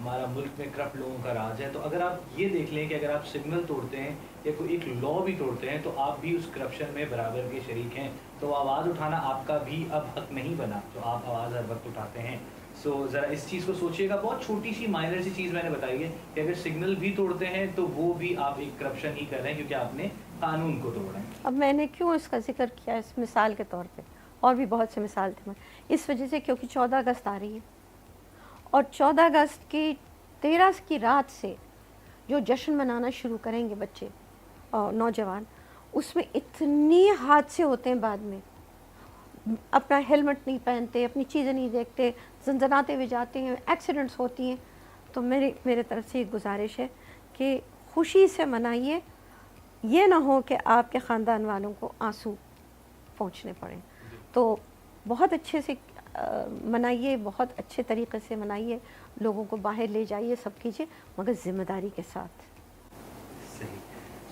ہمارا ملک میں کرپٹ لوگوں کا راج ہے. تو اگر آپ یہ دیکھ لیں کہ اگر آپ سگنل توڑتے ہیں یا کوئی ایک لا بھی توڑتے ہیں تو آپ بھی اس کرپشن میں برابر کے شریک ہیں. تو آواز اٹھانا آپ کا بھی اب حق نہیں بنا تو آپ آواز ہر وقت اٹھاتے ہیں. سو ذرا اس چیز کو سوچیے گا. بہت چھوٹی سی مائنر سی چیز میں نے بتائی ہے کہ اگر سگنل بھی توڑتے ہیں تو وہ بھی آپ ایک کرپشن ہی کر رہے ہیں کیونکہ آپ نے قانون کو توڑا ہے. اب میں نے کیوں اس کا ذکر کیا اس مثال کے طور پہ، اور بھی بہت سے مثال تھے، اس وجہ سے کیونکہ 14 اگست آ رہی ہے اور 14 اگست کی 13 کی رات سے جو جشن منانا شروع کریں گے بچے اور نوجوان، اس میں اتنے حادثے ہوتے ہیں. بعد میں اپنا ہیلمٹ نہیں پہنتے، اپنی چیزیں نہیں دیکھتے، زنزناتے ہوئے جاتے ہیں، ایکسیڈنٹس ہوتی ہیں. تو میرے طرف سے ایک گزارش ہے کہ خوشی سے منائیے، یہ نہ ہو کہ آپ کے خاندان والوں کو آنسو پہنچنے پڑیں. تو بہت اچھے سے منائیے، بہت اچھے طریقے سے منائیے، لوگوں کو باہر لے جائیے، سب کیجیے، مگر ذمہ داری کے ساتھ. صحیح.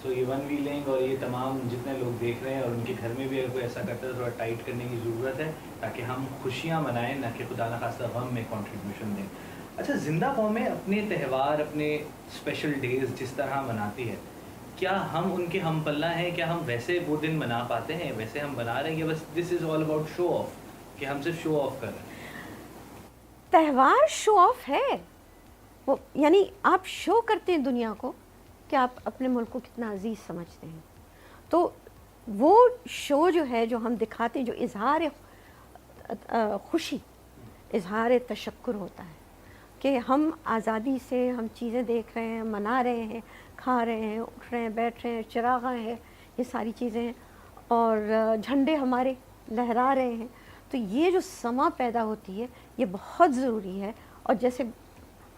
سو یہ ون ویلنگ اور یہ تمام جتنے لوگ دیکھ رہے ہیں اور ان کے گھر میں بھی اگر کوئی ایسا کرتا ہے تھوڑا ٹائٹ کرنے کی ضرورت ہے تاکہ ہم خوشیاں منائیں نہ کہ خدا نخواستہ غم میں کنٹریبیوشن دیں. اچھا، زندہ قومیں اپنے تہوار، اپنے اسپیشل ڈیز جس طرح مناتی ہے، کیا ہم ان کے ہم پلہ ہیں؟ کیا ہم ویسے وہ دن منا پاتے ہیں؟ ویسے ہم بنا رہے ہیں کہ بس دس از آل اباؤٹ شو آف، کہ ہم صرف شو آف کر رہے ہیں؟ تہوار شو آف ہے، وہ یعنی آپ شو کرتے ہیں دنیا کو کہ آپ اپنے ملک کو کتنا عزیز سمجھتے ہیں. تو وہ شو جو ہے جو ہم دکھاتے ہیں، جو اظہار خوشی، اظہار تشکر ہوتا ہے کہ ہم آزادی سے ہم چیزیں دیکھ رہے ہیں، منا رہے ہیں، کھا رہے ہیں، اٹھ رہے ہیں، بیٹھ رہے ہیں، چراغاں ہیں، یہ ساری چیزیں ہیں، اور جھنڈے ہمارے لہرا رہے ہیں. تو یہ جو سما پیدا ہوتی ہے یہ بہت ضروری ہے. اور جیسے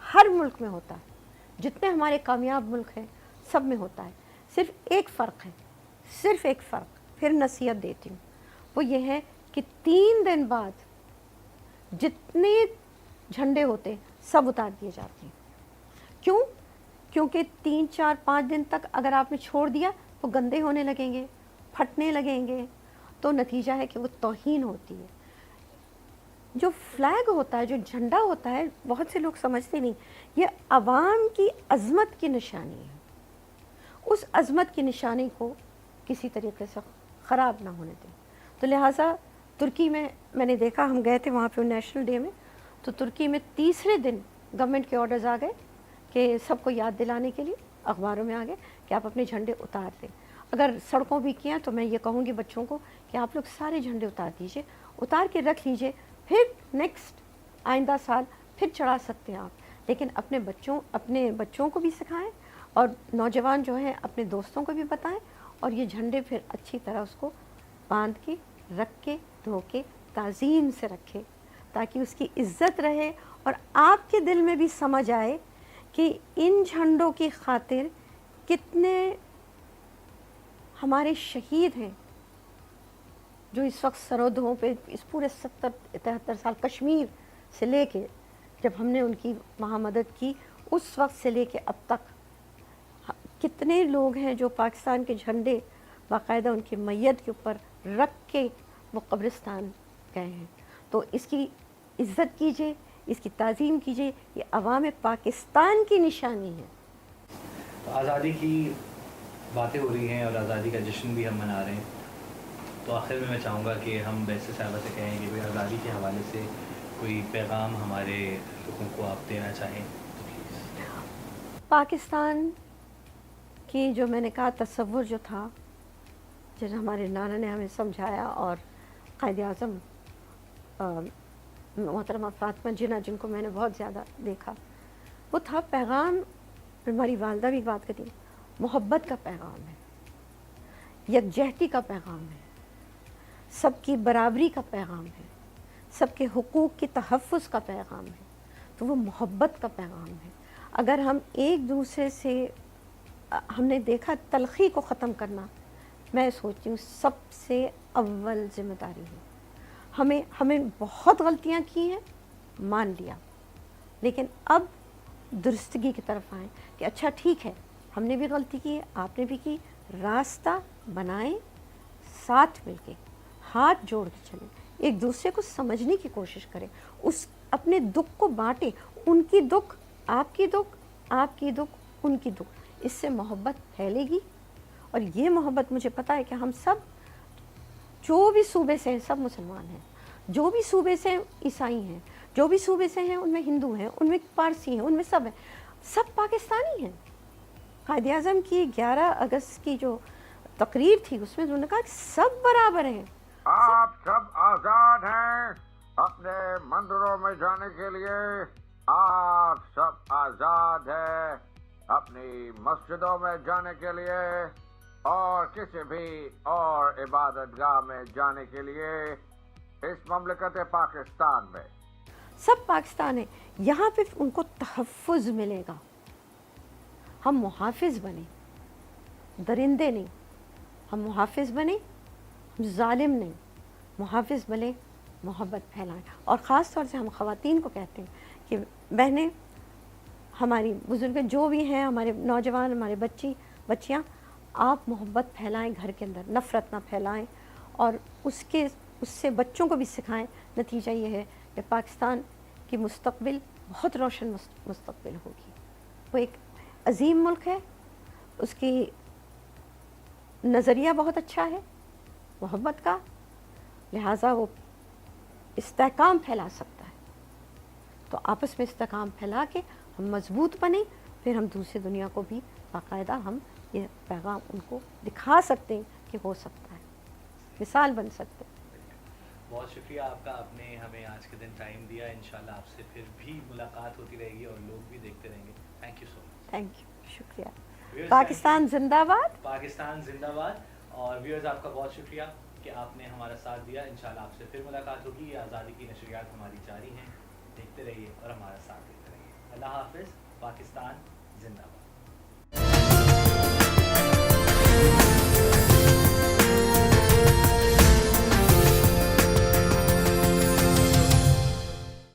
ہر ملک میں ہوتا ہے، جتنے ہمارے کامیاب ملک ہیں سب میں ہوتا ہے. صرف ایک فرق ہے، صرف ایک فرق، پھر نصیحت دیتی ہوں، وہ یہ ہے کہ 3 دن بعد جتنے جھنڈے ہوتے سب اتار دیے جاتے ہیں. کیوں؟ کیونکہ 3 4 5 دن تک اگر آپ نے چھوڑ دیا وہ گندے ہونے لگیں گے، پھٹنے لگیں گے، تو نتیجہ ہے کہ وہ توہین ہوتی ہے. جو فلیگ ہوتا ہے، جو جھنڈا ہوتا ہے، بہت سے لوگ سمجھتے نہیں، یہ عوام کی عظمت کی نشانی ہے. اس عظمت کی نشانی کو کسی طریقے سے خراب نہ ہونے دیں. تو لہٰذا ترکی میں نے دیکھا، ہم گئے تھے وہاں پہ نیشنل ڈے میں، تو ترکی میں تیسرے دن گورنمنٹ کے آرڈرز آ گئے کہ سب کو یاد دلانے کے لیے اخباروں میں آ گئے کہ آپ اپنے جھنڈے اتار دیں. اگر سڑکوں بھی کیا تو میں یہ کہوں گی بچوں کو کہ آپ لوگ سارے جھنڈے اتار دیجئے، اتار کے رکھ لیجئے، پھر نیکسٹ آئندہ سال پھر چڑھا سکتے ہیں آپ. لیکن اپنے بچوں کو بھی سکھائیں اور نوجوان جو ہیں اپنے دوستوں کو بھی بتائیں، اور یہ جھنڈے پھر اچھی طرح اس کو باندھ کے رکھ کے دھو کے تعظیم سے رکھے تاکہ اس کی عزت رہے اور آپ کے دل میں بھی سمجھ آئے کہ ان جھنڈوں کی خاطر کتنے ہمارے شہید ہیں جو اس وقت سرحدوں پہ، اس پورے 70-73 سال کشمیر سے لے کے جب ہم نے ان کی وہاں مدد کی اس وقت سے لے کے اب تک کتنے لوگ ہیں جو پاکستان کے جھنڈے باقاعدہ ان کی میت کے اوپر رکھ کے وہ قبرستان گئے ہیں. تو اس کی عزت کیجئے، اس کی تعظیم کیجئے، یہ عوام پاکستان کی نشانی ہے. تو آزادی کی باتیں ہو رہی ہیں اور آزادی کا جشن بھی ہم منا رہے ہیں، تو آخر میں چاہوں گا کہ ہم بیست صاحبہ سے کہیں کہ کوئی آزادی کے حوالے سے کوئی پیغام ہمارے لوگوں کو آپ دینا چاہیں تو پلیز. پاکستان کی جو میں نے کہا تصور جو تھا، جس ہمارے نانا نے ہمیں سمجھایا، اور قائد اعظم محترمہ فاطمہ جن کو میں نے بہت زیادہ دیکھا، وہ تھا پیغام. ہماری والدہ بھی بات کرتی ہیں، محبت کا پیغام ہے، یکجہتی کا پیغام ہے، سب کی برابری کا پیغام ہے، سب کے حقوق کی تحفظ کا پیغام ہے. تو وہ محبت کا پیغام ہے. اگر ہم ایک دوسرے سے، ہم نے دیکھا تلخی کو ختم کرنا، میں سوچتی ہوں سب سے اول ذمہ داری ہے. ہمیں بہت غلطیاں کی ہیں، مان لیا، لیکن اب درستگی کی طرف آئیں کہ اچھا ٹھیک ہے، ہم نے بھی غلطی کی ہے، آپ نے بھی کی، راستہ بنائیں، ساتھ مل کے ہاتھ جوڑ کے چلیں، ایک دوسرے کو سمجھنے کی کوشش کریں، اپنے دکھ کو بانٹیں. ان کی دکھ آپ کی دکھ ان کی دکھ, اس سے محبت پھیلے گی. اور یہ محبت مجھے پتہ ہے کہ ہم سب جو بھی صوبے سے ہیں سب مسلمان ہیں, جو بھی صوبے سے عیسائی ہیں, جو بھی صوبے سے ہیں ان میں ہندو ہیں, ان میں پارسی ہیں, ان میں سب ہیں, سب پاکستانی ہیں. قائد اعظم کی 11 اگست کی جو تقریر تھی اس میں انہوں نے کہا کہ سب برابر ہیں. آپ سب آزاد ہیں اپنے مندروں میں جانے کے لیے, آپ سب آزاد ہیں اپنی مسجدوں میں جانے کے لیے اور کسی بھی اور عبادت گاہ میں جانے کے لیے اس مملکت پاکستان میں. سب پاکستان ہے, یہاں پہ ان کو تحفظ ملے گا. ہم محافظ بنیں, درندے نہیں, ہم محافظ بنیں, ہم ظالم نہیں, محافظ بنیں, محبت پھیلائیں. اور خاص طور سے ہم خواتین کو کہتے ہیں کہ بہنیں, ہماری بزرگ جو بھی ہیں, ہمارے نوجوان, ہمارے بچیاں, آپ محبت پھیلائیں گھر کے اندر, نفرت نہ پھیلائیں, اور اس سے بچوں کو بھی سکھائیں. نتیجہ یہ ہے کہ پاکستان کی مستقبل بہت روشن مستقبل ہوگی. وہ ایک عظیم ملک ہے, اس کی نظریہ بہت اچھا ہے محبت کا, لہٰذا وہ استحکام پھیلا سکتا ہے. تو آپس میں استحکام پھیلا کے ہم مضبوط بنیں, پھر ہم دوسری دنیا کو بھی باقاعدہ ہم یہ پیغام ان کو دکھا سکتے ہیں کہ ہو سکتا ہے, مثال بن سکتے ہیں. بہت شکریہ آپ کا, آپ نے ہمیں آج کے دن ٹائم دیا. انشاءاللہ آپ سے پھر بھی ملاقات ہوتی رہے گی اور لوگ بھی دیکھتے رہیں گے. Thank you so much. Thank you, شکریہ. پاکستان زندہ باد. پاکستان زندہ باد. اور ویورز آپ کا بہت شکریہ کہ آپ نے ہمارا ساتھ دیا. انشاءاللہ آپ سے پھر ملاقات ہوگی. آزادی کی نشریات ہماری جاری ہیں, دیکھتے رہیے اور ہمارا ساتھ دیتے رہیے. اللہ حافظ. پاکستان زندہ باد.